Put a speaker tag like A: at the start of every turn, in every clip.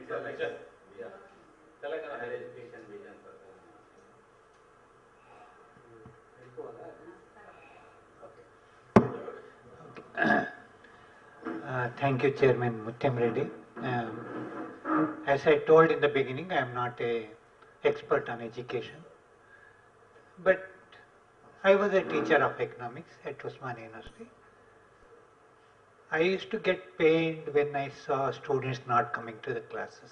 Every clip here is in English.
A: Telangana higher education vision.
B: Thank you, Chairman Mutyam Reddy. As I told in the beginning, I am not an expert on education, but I was a teacher of economics at Osmania University. I used to get pained when I saw students not coming to the classes.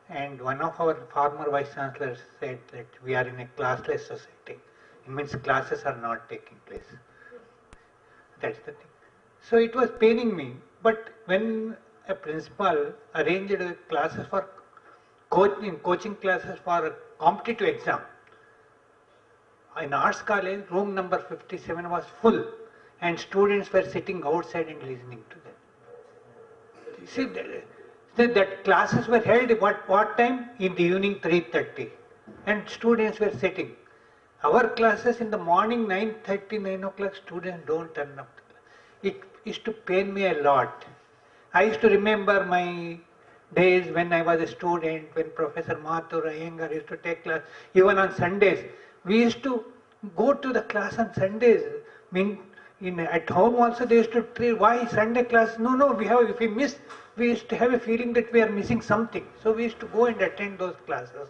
B: And one of our former vice chancellors said that we are in a classless society. It means classes are not taking place. That's the thing. So it was paining me. But when a principal arranged classes for coaching classes for a competitive exam, in arts college, room number 57 was full, and students were sitting outside and listening to them. You see, that classes were held what time? In the evening 3:30, and students were sitting. Our classes in the morning 9:30, 9 o'clock, students don't turn up. It used to pain me a lot. I used to remember my days when I was a student, when Professor Mathur Iyengar used to take class, even on Sundays. We used to go to the class on Sundays. At home also they used to treat, why Sunday class? No, if we miss, we used to have a feeling that we are missing something. So we used to go and attend those classes.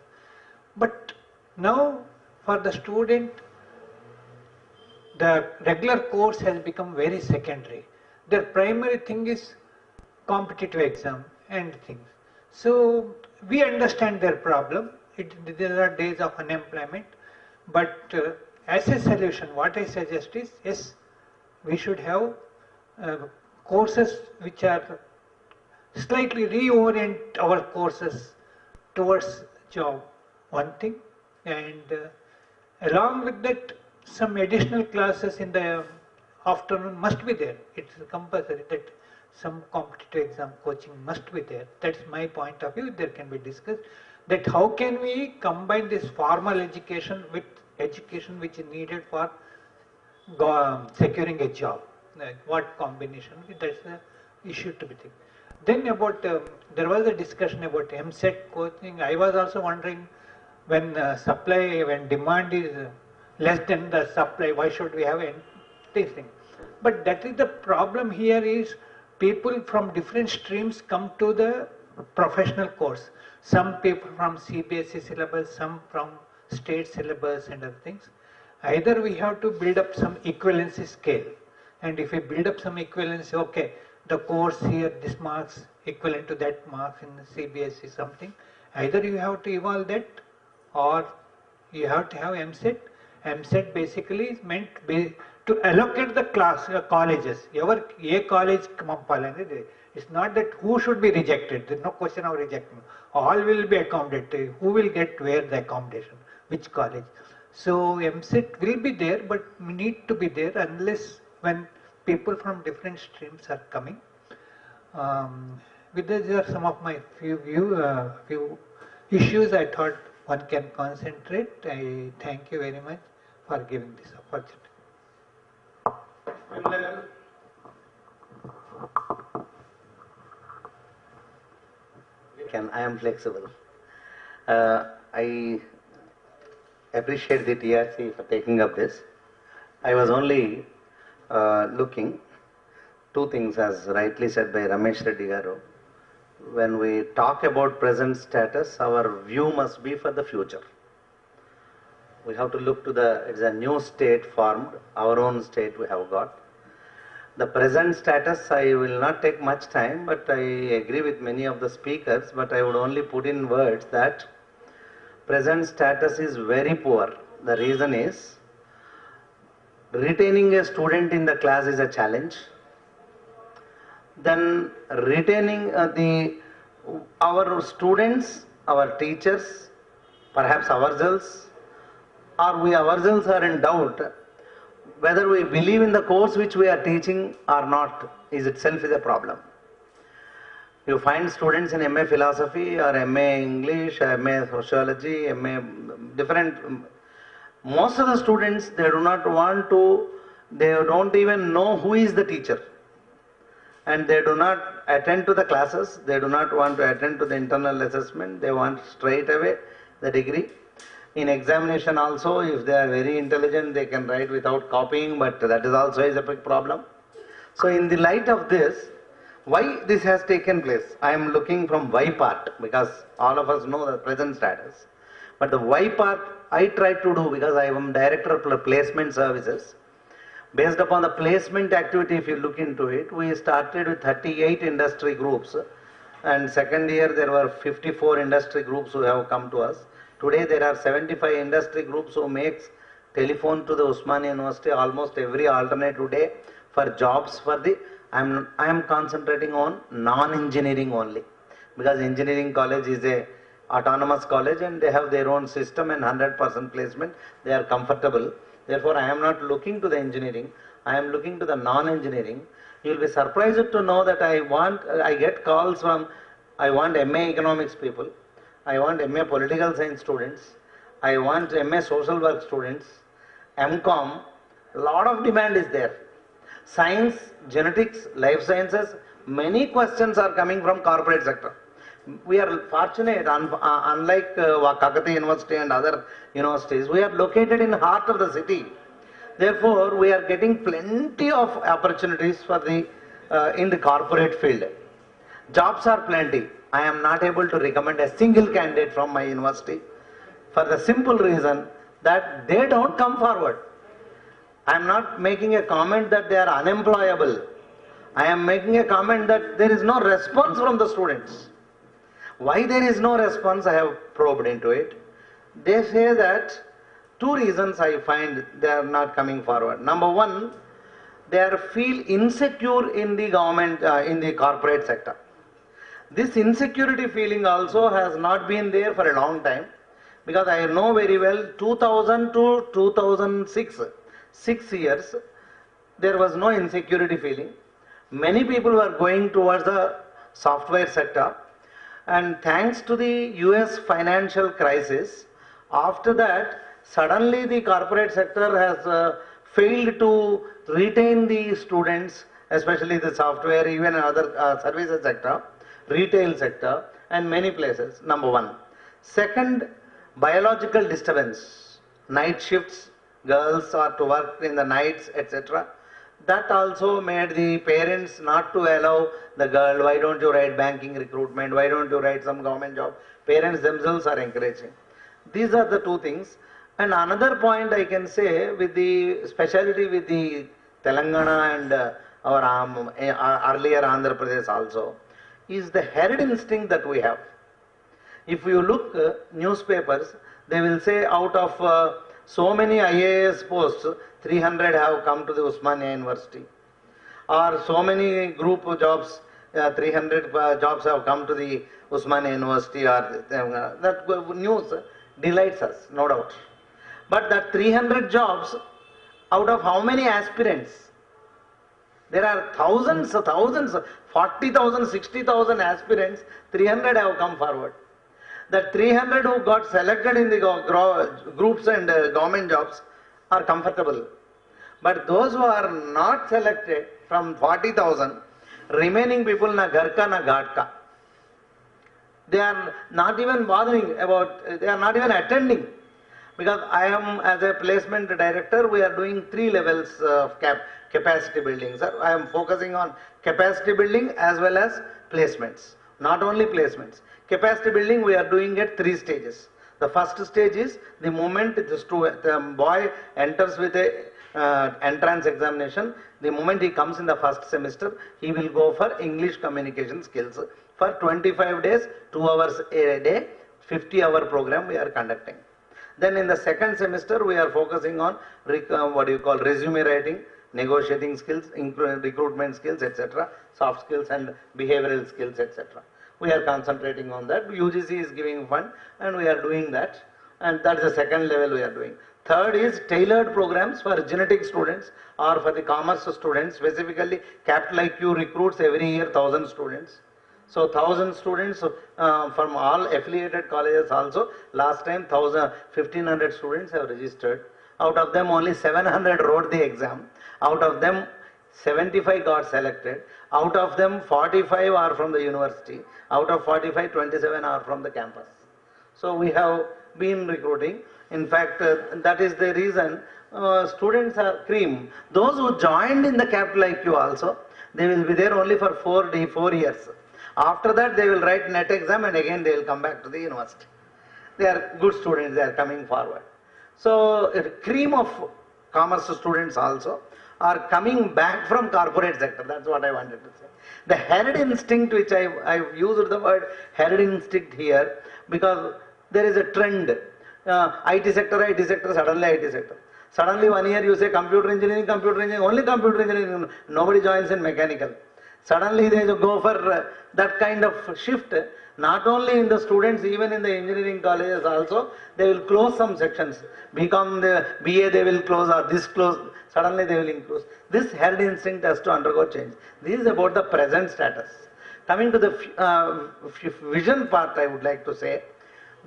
B: But now for the student, the regular course has become very secondary. Their primary thing is competitive exam and things. So we understand their problem. There are days of unemployment. But as a solution, what I suggest is, yes, we should have courses which are slightly reorient our courses towards job, one thing. And along with that, some additional classes in the afternoon must be there. It's compulsory that some competitive exam coaching must be there. That's my point of view. There can be discussed that how can we combine this formal education with education which is needed for securing a job. Like what combination? That's the issue to be taken. Then about there was a discussion about MSET coaching. I was also wondering when demand is less than the supply, why should we have this thing? But that is the problem here is people from different streams come to the professional course. Some people from CBSE syllabus, some from state syllabus and other things. Either we have to build up some equivalency scale, and if we build up some equivalency, okay, the course here, this marks equivalent to that marks in CBSE something. Either you have to evolve that, or you have to have MSET. MSET basically is meant to allocate the colleges. A college it's not that who should be rejected. There is no question of rejecting. All will be accommodated. Who will get where the accommodation? Which college? So MSET will be there, but need to be there unless when people from different streams are coming. With these are some of my few issues I thought one can concentrate. I thank you very much for giving this opportunity.
C: I am flexible. I appreciate the TRC for taking up this. I was only looking two things, as rightly said by Ramesh Reddy Garu. When we talk about present status, our view must be for the future. We have to look to it's a new state formed, our own state we have got. The present status, I will not take much time, but I agree with many of the speakers, but I would only put in words that present status is very poor. The reason is, retaining a student in the class is a challenge. Then retaining our students, our teachers, perhaps ourselves, or we ourselves are in doubt whether we believe in the course which we are teaching or not is itself is a problem. You find students in MA Philosophy or MA English, MA Sociology, MA different. Most of the students, they do not want to, they don't even know who is the teacher. and they do not attend to the classes, they do not want to attend to the internal assessment, they want straight away the degree. In examination also, if they are very intelligent, they can write without copying, but that is also is a big problem. So in the light of this, why this has taken place? I am looking from why part, because all of us know the present status. But the why part I try to do, because I am director of placement services. Based upon the placement activity, if you look into it, we started with 38 industry groups, and second year there were 54 industry groups who have come to us. Today there are 75 industry groups who makes telephone to the Osmania University almost every alternative day for jobs for the, I am concentrating on non-engineering only, because engineering college is a autonomous college and they have their own system and 100% placement, they are comfortable. Therefore, I am not looking to the engineering, I am looking to the non-engineering. You will be surprised to know that I get calls from, I want MA economics people, I want MA political science students, I want MA social work students, MCOM, lot of demand is there. Science, genetics, life sciences, many questions are coming from corporate sector. We are fortunate, unlike Kakatiya University and other universities, we are located in the heart of the city. Therefore, we are getting plenty of opportunities for the in the corporate field. Jobs are plenty. I am not able to recommend a single candidate from my university for the simple reason that they don't come forward. I am not making a comment that they are unemployable. I am making a comment that there is no response from the students. Why there is no response, I have probed into it. They say that two reasons I find they are not coming forward. Number one, they feel insecure in the government, in the corporate sector. This insecurity feeling also has not been there for a long time, because I know very well 2000 to 2006, 6 years, there was no insecurity feeling. Many people were going towards the software sector. And thanks to the US financial crisis, after that, suddenly the corporate sector has failed to retain the students, especially the software, even other services sector, retail sector, and many places, number one. Second, biological disturbance, night shifts, girls are to work in the nights, etc. That also made the parents not to allow the girl, why don't you write banking recruitment, why don't you write some government job. Parents themselves are encouraging. These are the two things. And another point I can say, with the speciality with the Telangana and our earlier Andhra Pradesh also, is the herd instinct that we have. If you look newspapers, they will say out of so many IAS posts, 300 have come to the Osmania University, or so many group jobs, 300 jobs have come to the Osmania University, or that news delights us, no doubt. But that 300 jobs, out of how many aspirants? There are thousands, 40,000, 60,000 aspirants, 300 have come forward. That 300 who got selected in the groups and government jobs are comfortable. But those who are not selected from 40,000, remaining people na gharka na ghatka. They are not even bothering about, they are not even attending. Because I am, as a placement director, we are doing 3 levels of capacity building. Sir, I am focusing on capacity building as well as placements. Not only placements. Capacity building we are doing at 3 stages. The first stage is the moment the boy enters with a entrance examination, the moment he comes in the first semester, he will go for English communication skills. For 25 days, 2 hours a day, 50-hour program we are conducting. Then in the second semester, we are focusing on resume writing, negotiating skills, recruitment skills, etc., soft skills and behavioral skills, etc. We are concentrating on that. UGC is giving fund and we are doing that, and that is the second level we are doing. Third is tailored programs for genetic students or for the commerce students. Specifically, Capital IQ recruits every year 1,000 students. So 1,000 students from all affiliated colleges also. Last time 1,500 students have registered. Out of them only 700 wrote the exam. Out of them 75 got selected. Out of them, 45 are from the university. Out of 45, 27 are from the campus. So we have been recruiting. In fact, that is the reason students are cream. Those who joined in the Capital IQ also, they will be there only for 4 years. After that, they will write NET exam and again they will come back to the university. They are good students, they are coming forward. So, a cream of commerce students also are coming back from corporate sector. That's what I wanted to say. The herd instinct, which I've used the word herd instinct here, because there is a trend. IT sector, suddenly IT sector. Suddenly 1 year you say computer engineering, only computer engineering, nobody joins in mechanical. Suddenly they go for that kind of shift. Not only in the students, even in the engineering colleges also, they will close some sections. BCom, the BA they will close, or this close, suddenly they will increase. This herd instinct has to undergo change. This is about the present status. Coming to the vision part, I would like to say,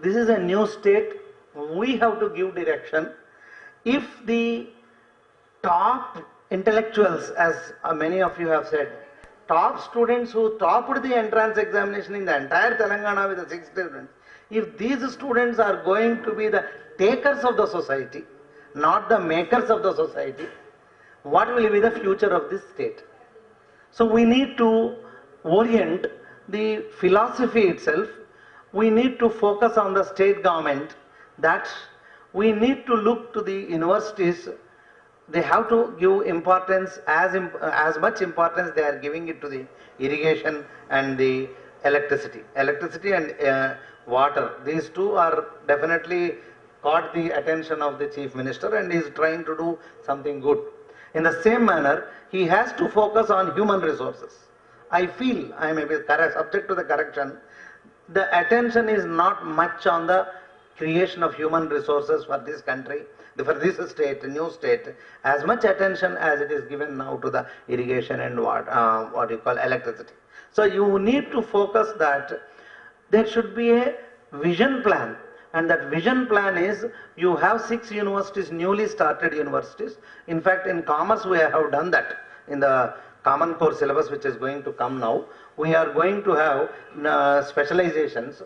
C: this is a new state. We have to give direction. If the top intellectuals, as many of you have said, top students who topped the entrance examination in the entire Telangana with the 6 students, if these students are going to be the takers of the society, not the makers of the society, what will be the future of this state? So we need to orient the philosophy itself. We need to focus on the state government, that we need to look to the universities. They have to give importance, as much importance they are giving it to the irrigation and the electricity. Electricity and water. These two are definitely caught the attention of the Chief Minister and he is trying to do something good. In the same manner, he has to focus on human resources. I feel, I may be subject to the correction, the attention is not much on the creation of human resources for this country, for this state, new state, as much attention as it is given now to the irrigation and what you call electricity. So you need to focus that there should be a vision plan, and that vision plan is, you have 6 universities, newly started universities. In fact, in commerce we have done that in the common core syllabus which is going to come now. We are going to have specializations.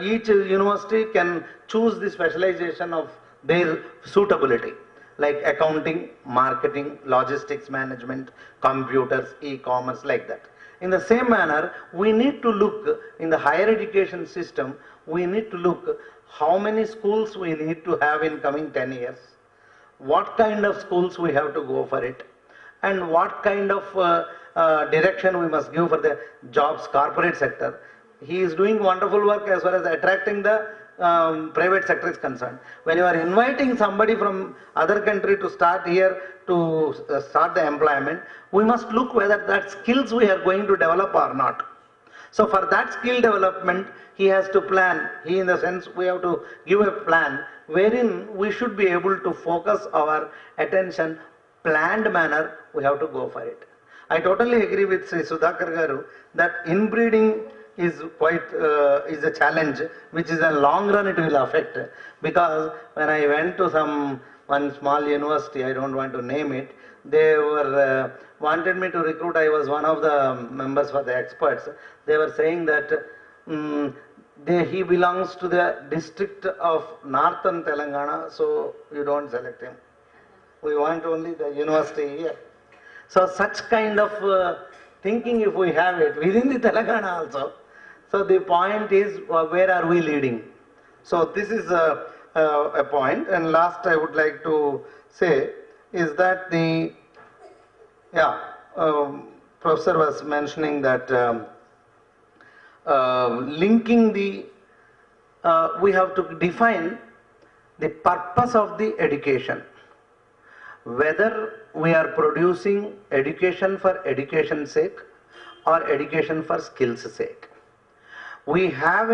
C: Each university can choose the specialization of their suitability, like accounting, marketing, logistics management, computers, e-commerce, like that. In the same manner, we need to look in the higher education system, we need to look how many schools we need to have in coming 10 years, what kind of schools we have to go for it, and what kind of direction we must give for the jobs, corporate sector. He is doing wonderful work as far as attracting the private sector is concerned. When you are inviting somebody from other country to start here, to start the employment, we must look whether that skills we are going to develop or not. So for that skill development, he has to plan. He, in the sense, we have to give a plan wherein we should be able to focus our attention, planned manner, we have to go for it. I totally agree with Sri Sudhakar Garu that inbreeding is quite is a challenge, which is in long run it will affect, because when I went to one small university, I don't want to name it, they were wanted me to recruit. I was one of the members for the experts. They were saying that he belongs to the district of Northern Telangana, so you don't select him. We want only the university here. So such kind of thinking, if we have it within the Telangana also. So the point is, where are we leading? So this is a point. And last I would like to say is that Professor was mentioning that linking we have to define the purpose of the education. Whether we are producing education for education's sake or education for skills' sake. We have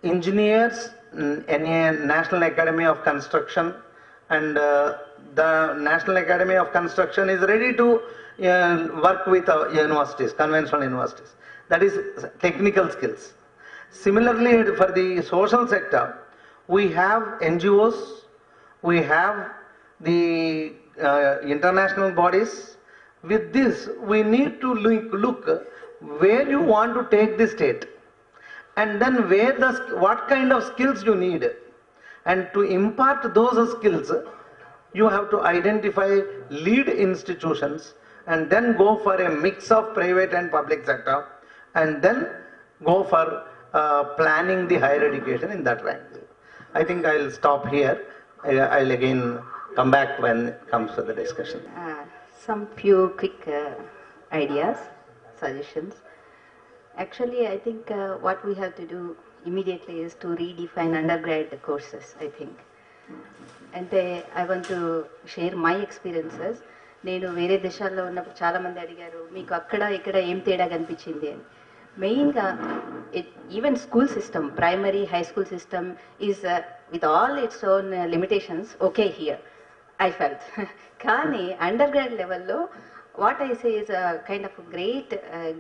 C: engineers in a National Academy of Construction, and the National Academy of Construction is ready to work with universities, conventional universities. That is technical skills. Similarly, for the social sector, we have NGOs, we have the international bodies, With this, we need to look where you want to take the state, and then what kind of skills you need, and to impart those skills, you have to identify lead institutions, and then go for a mix of private and public sector, and then go for planning the higher education in that rank. I think I'll stop here. I'll again come back when it comes to the discussion.
D: Some few quick ideas, suggestions. Actually, I think what we have to do immediately is to redefine undergrad courses, I think. And I want to share my experiences. నేను వేరే దేశాల్లో ఉన్నప్పుడు చాలామంది అడిగారు మీకు అక్కడ ఇక్కడ ఏం తేడా కనిపించింది అని. మెయిన్గా even school system, primary high school system is with all its own limitations okay here I felt. కానీ అండర్ గ్రాడ్ లెవెల్లో what I say is kind of great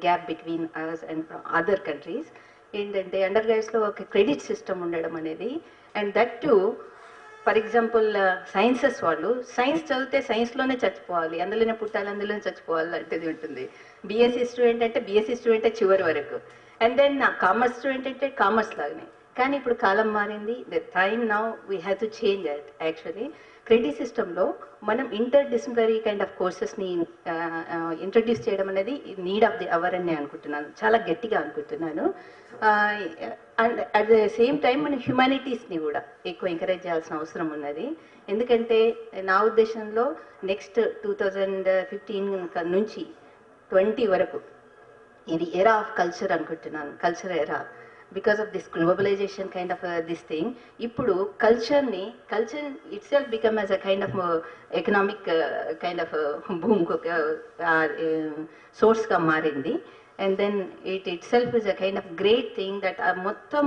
D: gap between us and other countries. ఏంటంటే అండర్ గ్రాడ్స్లో ఒక credit system ఉండడం అనేది, and that to for example sciences వాళ్ళు science చదివితే సైన్స్లోనే చచ్చిపోవాలి, అందులోనే పుట్టాలి, అందులోనే చచ్చిపోవాలి లాంటిది ఉంటుంది. బీఎస్సీ స్టూడెంట్ అంటే బీఎస్సీ స్టూడెంటే చివరి వరకు, అండ్ దెన్ కామర్స్ స్టూడెంట్ అంటే కామర్స్ లాగానే. కానీ ఇప్పుడు కాలం మారింది. The time now we have to change that. Actually credit సిస్టంలో మనం ఇంటర్ డిసిప్లినరీ కైండ్ ఆఫ్ కోర్సెస్ని ఇంట్రడ్యూస్ చేయడం అనేది నీడ్ ఆఫ్ ది అవర్ అని నేను అనుకుంటున్నాను, చాలా గట్టిగా అనుకుంటున్నాను. And at the same time మనం హ్యుమానిటీస్ని కూడా ఎక్కువ ఎంకరేజ్ చేయాల్సిన అవసరం ఉన్నది. ఎందుకంటే నా ఉద్దేశంలో నెక్స్ట్ 2015 నుంచి 20 వరకు ఇది ఎరా ఆఫ్ కల్చర్ అనుకుంటున్నాను, culture era. Because of this globalization kind of this thing, ఇప్పుడు culture itself become as a kind of economic kind of boom సోర్స్గా మారింది. And then itself is a kind of great thing that మొత్తం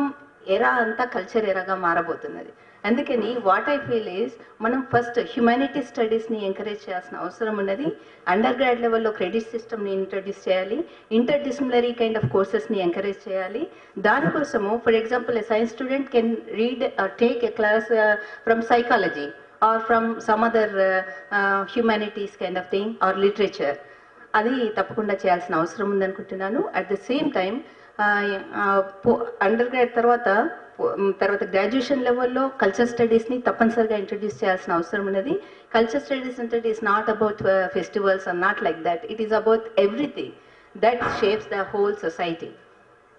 D: era అంతా culture ఎరాగా మారబోతున్నది. అందుకని what I feel is మనం first humanity స్టడీస్ని encourage చేయాల్సిన అవసరం ఉన్నది. అండర్ గ్రాడ్ లెవెల్లో క్రెడిట్ సిస్టమ్ని ఇంట్రడ్యూస్ చేయాలి, ఇంటర్ డిసిప్లినరీ కైండ్ ఆఫ్ కోర్సెస్ని ఎంకరేజ్ చేయాలి. దానికోసము for example a science student can read take a class from psychology or from some other humanities kind of thing or literature. అది తప్పకుండా చేయాల్సిన అవసరం ఉందనుకుంటున్నాను. At the same time undergrad తర్వాత graduation లెవెల్లో కల్చర్ స్టడీస్ని తప్పనిసరిగా ఇంట్రడ్యూస్ చేయాల్సిన అవసరం ఉన్నది. కల్చర్ స్టడీస్ అంటే it is not about festivals or not like that. It is about everything that shapes the whole society.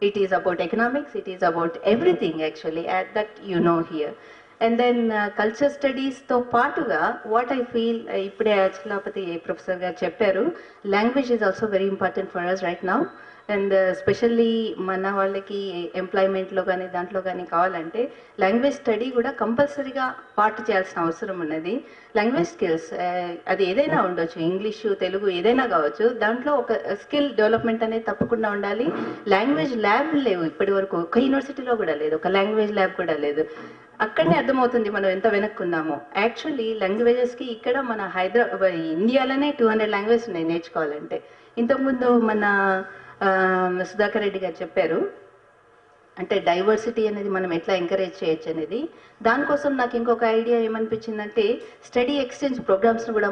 D: It is about economics, it is about everything actually that you know here. And then culture స్టడీస్తో పాటుగా what I feel, ఇప్పుడే Achalapathi professor గారు చెప్పారు, language is also very important for us right now. And specially మన వాళ్ళకి ఎంప్లాయ్మెంట్లో కానీ దాంట్లో కానీ కావాలంటే లాంగ్వేజ్ స్టడీ కూడా కంపల్సరీగా పార్ట్ చేయాల్సిన అవసరం ఉన్నది. లాంగ్వేజ్ స్కిల్స్ అది ఏదైనా ఉండొచ్చు, ఇంగ్లీషు తెలుగు ఏదైనా కావచ్చు, దాంట్లో ఒక స్కిల్ డెవలప్మెంట్ అనేది తప్పకుండా ఉండాలి. లాంగ్వేజ్ ల్యాబ్ లేవు ఇప్పటి వరకు, ఒక యూనివర్సిటీలో కూడా లేదు, ఒక లాంగ్వేజ్ ల్యాబ్ కూడా లేదు. అక్కడనే అర్థమవుతుంది మనం ఎంత వెనక్కున్నామో. యాక్చువల్లీ లాంగ్వేజెస్కి ఇక్కడ మన ఇండియాలోనే 200 లాంగ్వేజెస్ ఉన్నాయి నేర్చుకోవాలంటే. ఇంతకుముందు మన సుధాకర్ రెడ్డి గారు చెప్పారు, అంటే డైవర్సిటీ అనేది మనం ఎట్లా ఎంకరేజ్ చేయొచ్చు అనేది. దానికోసం నాకు ఇంకొక ఐడియా ఏమనిపించిందంటే స్టడీ ఎక్స్చేంజ్ ప్రోగ్రామ్స్ని కూడా